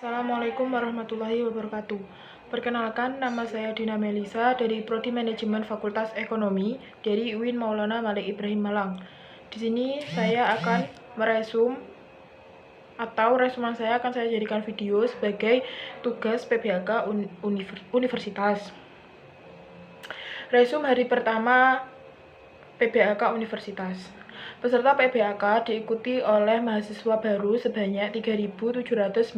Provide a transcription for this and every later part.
Assalamualaikum warahmatullahi wabarakatuh. Perkenalkan, nama saya Dina Melisa dari Prodi Manajemen Fakultas Ekonomi dari UIN Maulana Malik Ibrahim Malang. Di sini saya akan resuman saya akan saya jadikan video sebagai tugas PBHK Universitas. Resum hari pertama PBHK Universitas. Peserta PBHK diikuti oleh mahasiswa baru sebanyak 3.794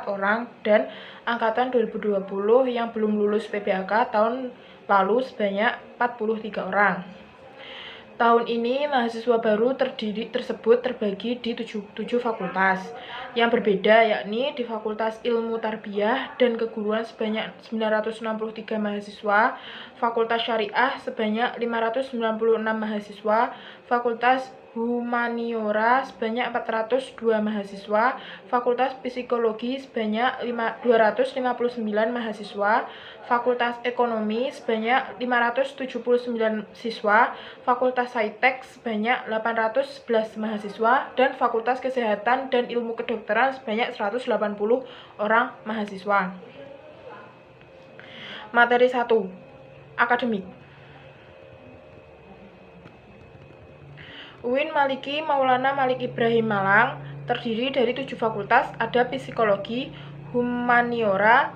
orang dan angkatan 2020 yang belum lulus PBHK tahun lalu sebanyak 43 orang. Tahun ini mahasiswa baru tersebut terbagi di 7 fakultas yang berbeda, yakni di Fakultas Ilmu Tarbiyah dan Keguruan sebanyak 963 mahasiswa, Fakultas Syariah sebanyak 596 mahasiswa, Fakultas Humaniora sebanyak 402 mahasiswa, Fakultas Psikologi sebanyak 259 mahasiswa, Fakultas Ekonomi sebanyak 579 siswa, Fakultas Saintek sebanyak 811 mahasiswa, dan Fakultas Kesehatan dan Ilmu Kedokteran sebanyak 180 orang mahasiswa. Materi 1. Akademik. UIN Maliki Maulana Malik Ibrahim Malang terdiri dari 7 fakultas, ada Psikologi, Humaniora,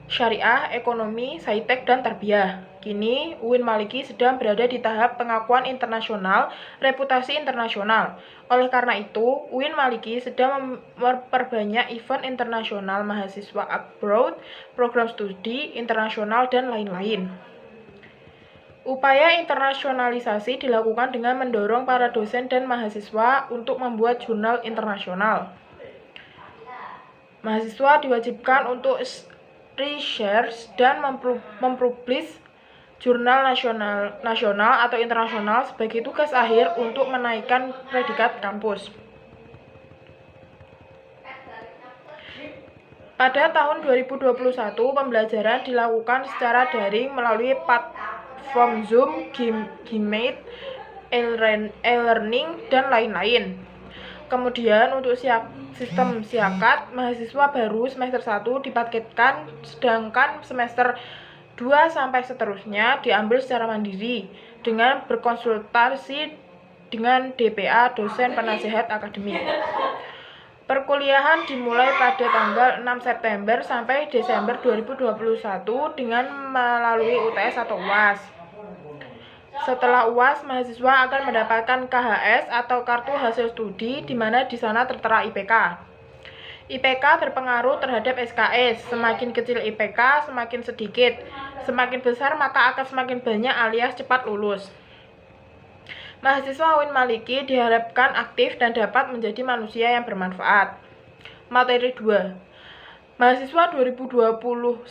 Syariah, Ekonomi, Saintek, dan Tarbiyah. Kini, UIN Maliki sedang berada di tahap pengakuan internasional, reputasi internasional. Oleh karena itu, UIN Maliki sedang memperbanyak event internasional mahasiswa abroad, program studi internasional, dan lain-lain. Upaya internasionalisasi dilakukan dengan mendorong para dosen dan mahasiswa untuk membuat jurnal internasional. Mahasiswa diwajibkan untuk research dan mempublish jurnal nasional atau internasional sebagai tugas akhir untuk menaikkan predikat kampus. Pada tahun 2021, pembelajaran dilakukan secara daring melalui platform Zoom, Gmeet, e-learning, dan lain-lain. Kemudian untuk sistem siakat, mahasiswa baru semester 1 dipaketkan, sedangkan semester 2 sampai seterusnya diambil secara mandiri dengan berkonsultasi dengan DPA, dosen penasihat akademik. Perkuliahan dimulai pada tanggal 6 September sampai Desember 2021 dengan melalui UTS atau UAS. Setelah UAS, mahasiswa akan mendapatkan KHS atau kartu hasil studi, di mana di sana tertera IPK. IPK berpengaruh terhadap SKS. Semakin kecil IPK, semakin sedikit. Semakin besar, maka akan semakin banyak alias cepat lulus. Mahasiswa UIN Maliki diharapkan aktif dan dapat menjadi manusia yang bermanfaat. Materi 2. Mahasiswa 2021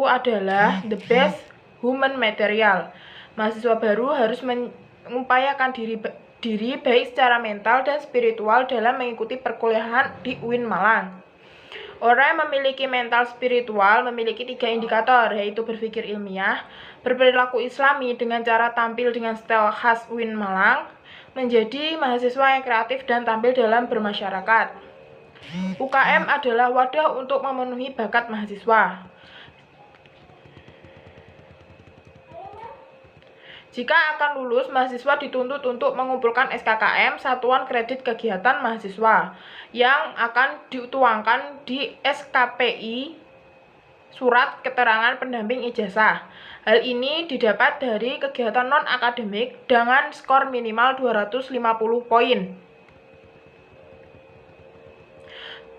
adalah the best human material. Mahasiswa baru harus mengupayakan diri baik secara mental dan spiritual dalam mengikuti perkuliahan di UIN Malang. Orang yang memiliki mental spiritual memiliki 3 indikator, yaitu berpikir ilmiah, berperilaku islami dengan cara tampil dengan style khas UIN Malang, menjadi mahasiswa yang kreatif dan tampil dalam bermasyarakat. UKM adalah wadah untuk memenuhi bakat mahasiswa. Jika akan lulus, mahasiswa dituntut untuk mengumpulkan SKKM, Satuan Kredit Kegiatan Mahasiswa, yang akan dituangkan di SKPI, Surat Keterangan Pendamping Ijazah. Hal ini didapat dari kegiatan non-akademik dengan skor minimal 250 poin.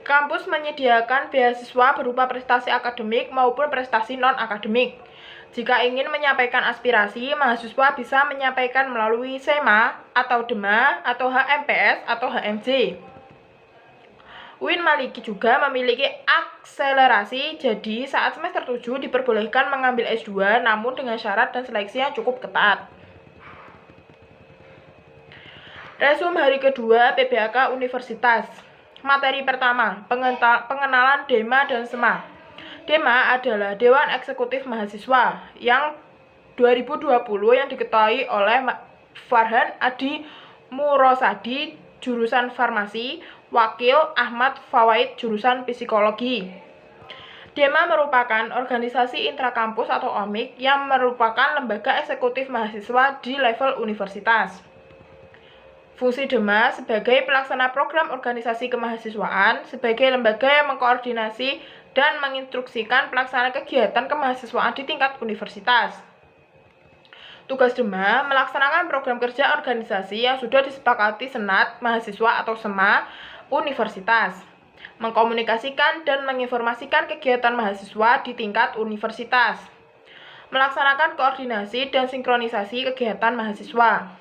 Kampus menyediakan beasiswa berupa prestasi akademik maupun prestasi non-akademik. Jika ingin menyampaikan aspirasi, mahasiswa bisa menyampaikan melalui SEMA atau DEMA atau HMPS atau HMJ. UIN Maliki juga memiliki akselerasi, jadi saat semester 7 diperbolehkan mengambil S2 namun dengan syarat dan seleksi yang cukup ketat. Resum hari kedua PBHK Universitas. Materi pertama, pengenalan DEMA dan SEMA. DEMA adalah Dewan Eksekutif Mahasiswa yang 2020 yang diketuai oleh Farhan Adi Murosadi, jurusan Farmasi, Wakil Ahmad Fawaid jurusan Psikologi. DEMA merupakan organisasi intrakampus atau OMIK yang merupakan lembaga eksekutif mahasiswa di level universitas. Fungsi DEMA sebagai pelaksana program organisasi kemahasiswaan, sebagai lembaga yang mengkoordinasi dan menginstruksikan pelaksanaan kegiatan kemahasiswaan di tingkat universitas. Tugas DEMA melaksanakan program kerja organisasi yang sudah disepakati Senat Mahasiswa atau SEMA Universitas, mengkomunikasikan dan menginformasikan kegiatan mahasiswa di tingkat universitas, melaksanakan koordinasi dan sinkronisasi kegiatan mahasiswa.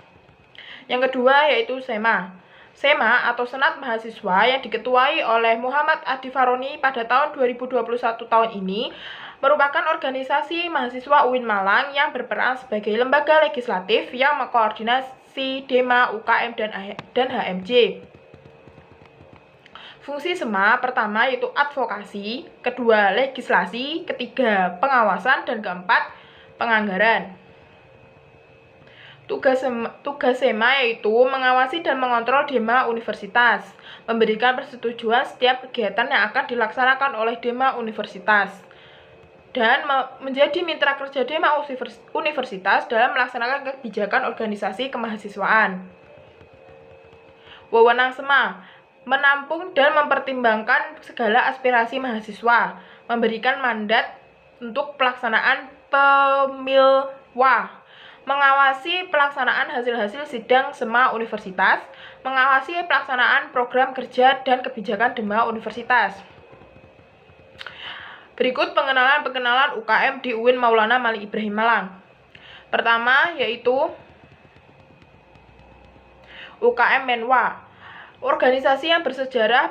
Yang kedua yaitu SEMA. SEMA atau Senat Mahasiswa yang diketuai oleh Muhammad Adi Faroni pada tahun 2021 tahun ini merupakan organisasi mahasiswa UIN Malang yang berperan sebagai lembaga legislatif yang mengkoordinasi DEMA, UKM, dan HMJ. Fungsi SEMA pertama yaitu advokasi, kedua legislasi, ketiga pengawasan, dan keempat penganggaran. Tugas SEMA yaitu mengawasi dan mengontrol DEMA universitas, memberikan persetujuan setiap kegiatan yang akan dilaksanakan oleh DEMA universitas, dan menjadi mitra kerja DEMA universitas dalam melaksanakan kebijakan organisasi kemahasiswaan. Wewenang SEMA menampung dan mempertimbangkan segala aspirasi mahasiswa, memberikan mandat untuk pelaksanaan pemilwah, mengawasi pelaksanaan hasil-hasil sidang SEMA universitas, mengawasi pelaksanaan program kerja dan kebijakan DEMA universitas. Berikut pengenalan UKM di UIN Maulana Malik Ibrahim Malang. Pertama yaitu UKM Menwa, organisasi yang bersejarah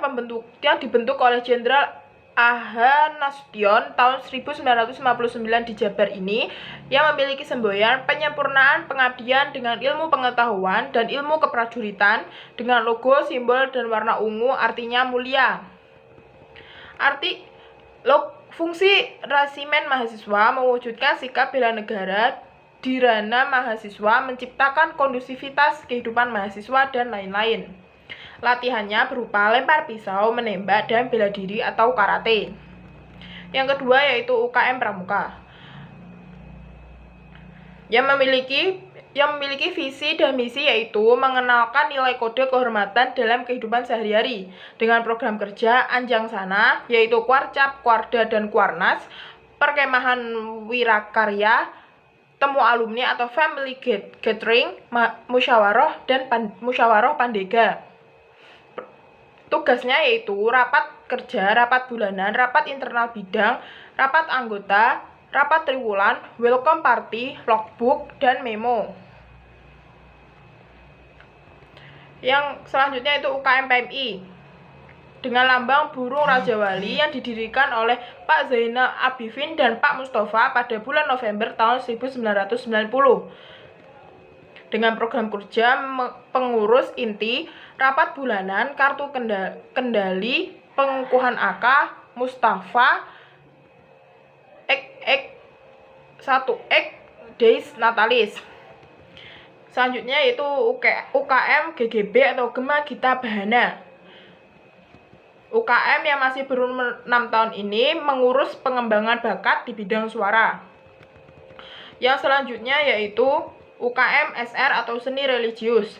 yang dibentuk oleh Jenderal A.H. Nasution tahun 1959 di Jabar ini, yang memiliki semboyan penyempurnaan pengabdian dengan ilmu pengetahuan dan ilmu keprajuritan, dengan logo, simbol, dan warna ungu, artinya mulia. Fungsi resimen mahasiswa mewujudkan sikap bela negara di ranah mahasiswa, menciptakan kondusivitas kehidupan mahasiswa, dan lain-lain. Latihannya berupa lempar pisau, menembak, dan bela diri atau karate. Yang kedua yaitu UKM Pramuka, yang memiliki visi dan misi yaitu mengenalkan nilai kode kehormatan dalam kehidupan sehari-hari dengan program kerja Anjang Sana yaitu Kwarcap, Kwarda, dan Kwarnas, perkemahan wirakarya, temu alumni atau family gathering, musyawarah, dan musyawarah pandega. Tugasnya yaitu rapat kerja, rapat bulanan, rapat internal bidang, rapat anggota, rapat triwulan, welcome party, logbook, dan memo. Yang selanjutnya itu UKM PMI dengan lambang burung Raja Wali yang didirikan oleh Pak Zainal Abidin dan Pak Mustafa pada bulan November tahun 1990. Dengan program kerja pengurus inti, rapat bulanan, kartu kendali, pengukuhan AK, Mustafa, Days Natalis. Selanjutnya yaitu UKM GGB atau Gema Gita Bahana. UKM yang masih berumur 6 tahun ini mengurus pengembangan bakat di bidang suara. Yang selanjutnya yaitu UKM SR atau Seni Religius,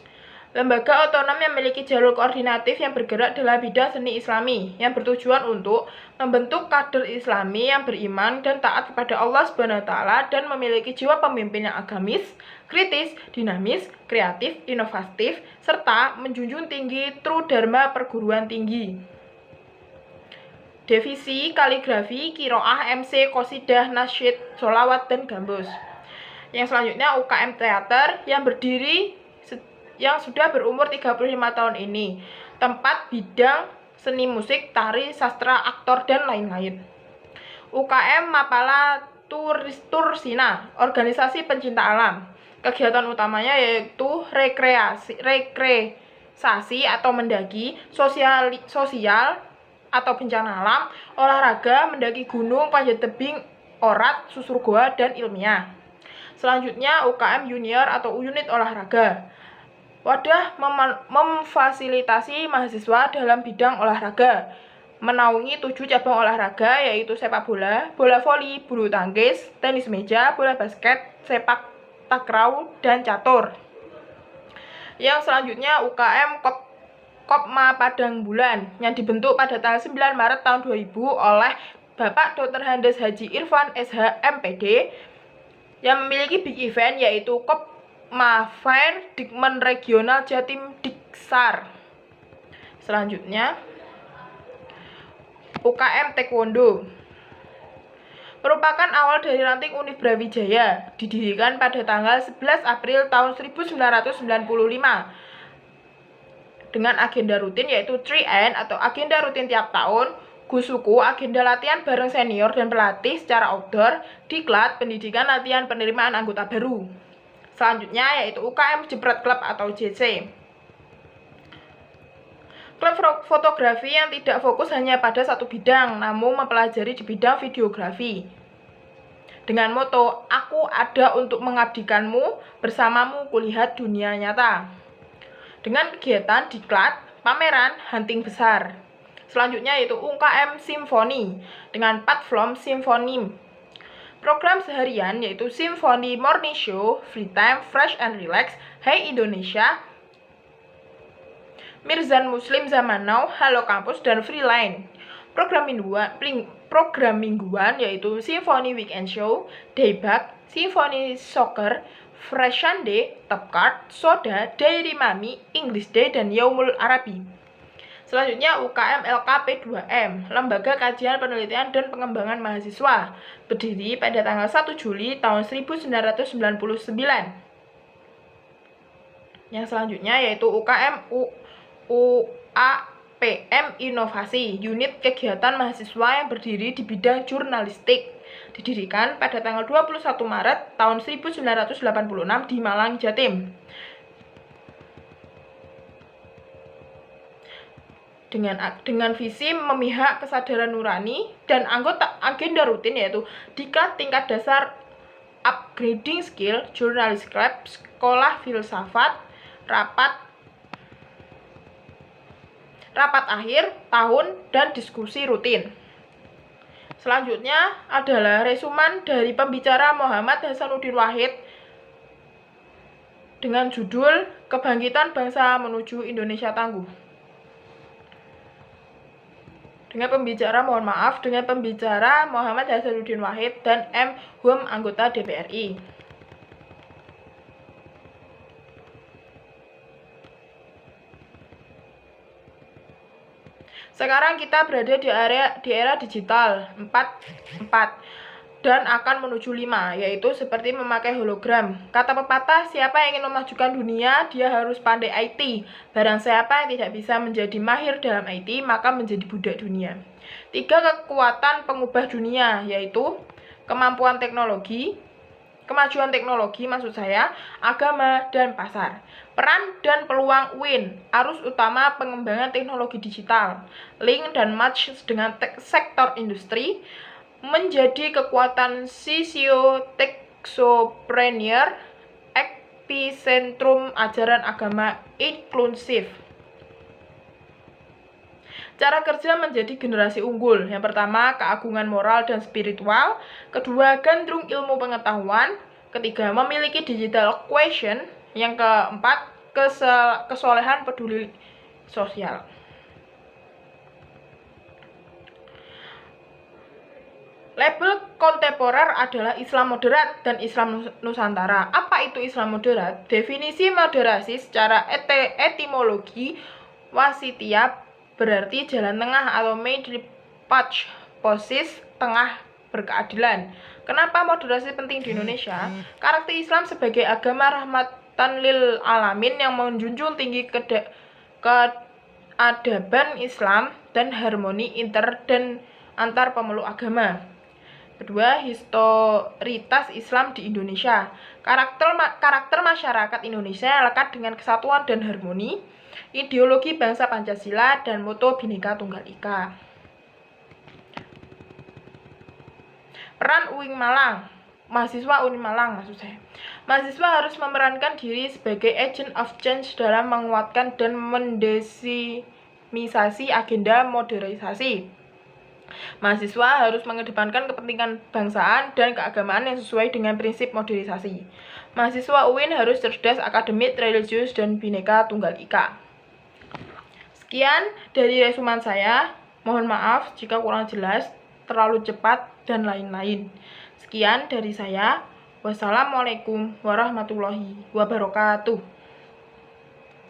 lembaga otonom yang memiliki jalur koordinatif yang bergerak dalam bidang seni Islami, yang bertujuan untuk membentuk kader Islami yang beriman dan taat kepada Allah SWT dan memiliki jiwa pemimpin yang agamis, kritis, dinamis, kreatif, inovatif, serta menjunjung tinggi True Dharma perguruan tinggi. Divisi Kaligrafi, Kiroah, MC, Qosidah, Nasyid, Sholawat, dan Gambus. Yang selanjutnya UKM Teater yang sudah berumur 35 tahun ini, tempat bidang seni musik, tari, sastra, aktor, dan lain-lain. UKM Mapala Tursina, organisasi pencinta alam. Kegiatan utamanya yaitu rekreasi atau mendaki, sosial atau bencana alam, olahraga, mendaki gunung, panjat tebing, orat, susur goa, dan ilmiah. Selanjutnya UKM Junior atau unit olahraga. Wadah memfasilitasi mahasiswa dalam bidang olahraga, menaungi 7 cabang olahraga yaitu sepak bola, bola voli, bulu tangkis, tenis meja, bola basket, sepak takraw, dan catur. Yang selanjutnya UKM Kopma Padang Bulan yang dibentuk pada tanggal 9 Maret tahun 2000 oleh Bapak Dr. Handes Haji Irfan SH MPD yang memiliki big event yaitu Kopmafair Dikmen Regional Jatim Diksar. Selanjutnya UKM Taekwondo merupakan awal dari ranting Univ Brawijaya, didirikan pada tanggal 11 April tahun 1995 dengan agenda rutin yaitu 3N atau agenda rutin tiap tahun, Gusuku, agenda latihan bareng senior dan pelatih secara outdoor, Diklat, pendidikan latihan penerimaan anggota baru. Selanjutnya yaitu UKM Jepret Club atau JC. Klub fotografi yang tidak fokus hanya pada satu bidang, namun mempelajari di bidang videografi. Dengan moto, aku ada untuk mengabdikanmu, bersamamu kulihat dunia nyata. Dengan kegiatan diklat, pameran, hunting besar. Selanjutnya yaitu UKM Simfoni dengan platform Simfoni. Program seharian yaitu Simfoni Morning Show, Free Time, Fresh and Relax, Hey Indonesia, Mirzan Muslim Zaman Now, Halo Kampus, dan Freeline. Program mingguan yaitu Simfoni Weekend Show, Daybug, Simfoni Soccer, Fresh Sunday, Top Card, Soda, Diary Mami, English Day, dan Yaumul Arabi. Selanjutnya UKM LKP 2M, Lembaga Kajian Penelitian dan Pengembangan Mahasiswa, berdiri pada tanggal 1 Juli tahun 1999. Yang selanjutnya yaitu UKM UAPM Inovasi, unit kegiatan mahasiswa yang berdiri di bidang jurnalistik, didirikan pada tanggal 21 Maret tahun 1986 di Malang, Jatim. Dengan visi memihak kesadaran nurani dan anggota agenda rutin yaitu diklat tingkat dasar, upgrading skill, jurnalis club, sekolah filsafat, rapat akhir tahun, dan diskusi rutin. Selanjutnya adalah resuman dari pembicara Muhammad Hasanuddin Wahid dengan judul Kebangkitan Bangsa Menuju Indonesia Tangguh. Dengan pembicara Muhammad Hasanuddin Wahid dan M. Hum, anggota DPR RI. Sekarang kita berada di era digital 4 dan akan menuju 5, yaitu seperti memakai hologram. Kata pepatah, siapa yang ingin memajukan dunia, dia harus pandai IT. Barang siapa yang tidak bisa menjadi mahir dalam IT, maka menjadi budak dunia. 3 kekuatan pengubah dunia, yaitu kemajuan teknologi, agama, dan pasar. Peran dan peluang UIN, arus utama pengembangan teknologi digital, link dan match dengan sektor industri, menjadi kekuatan sosio-teknopreneur, epicentrum ajaran agama inklusif. Cara kerja menjadi generasi unggul. Yang pertama, keagungan moral dan spiritual. Kedua, gandrung ilmu pengetahuan. Ketiga, memiliki digital quotient. Yang keempat, kesolehan peduli sosial. Label kontemporer adalah Islam moderat dan Islam Nusantara. Apa itu Islam moderat? Definisi moderasi secara etimologi wasitiyah berarti jalan tengah atau middle path, posisi tengah berkeadilan. Kenapa moderasi penting di Indonesia? Karakter Islam sebagai agama rahmatan lil alamin yang menjunjung tinggi keadaban Islam dan harmoni dan antar pemeluk agama. Kedua, historitas Islam di Indonesia. Karakter masyarakat Indonesia lekat dengan kesatuan dan harmoni, ideologi bangsa Pancasila, dan moto Bhinneka Tunggal Ika. Peran UIN Malang, mahasiswa UIN Malang maksud saya. Mahasiswa harus memerankan diri sebagai agent of change dalam menguatkan dan mendesimisasi agenda modernisasi. Mahasiswa harus mengedepankan kepentingan bangsaan dan keagamaan yang sesuai dengan prinsip modernisasi. Mahasiswa UIN harus cerdas, akademik, religius, dan bineka tunggal ika. Sekian dari resuman saya. Mohon maaf jika kurang jelas, terlalu cepat, dan lain-lain. Sekian dari saya. Wassalamualaikum warahmatullahi wabarakatuh.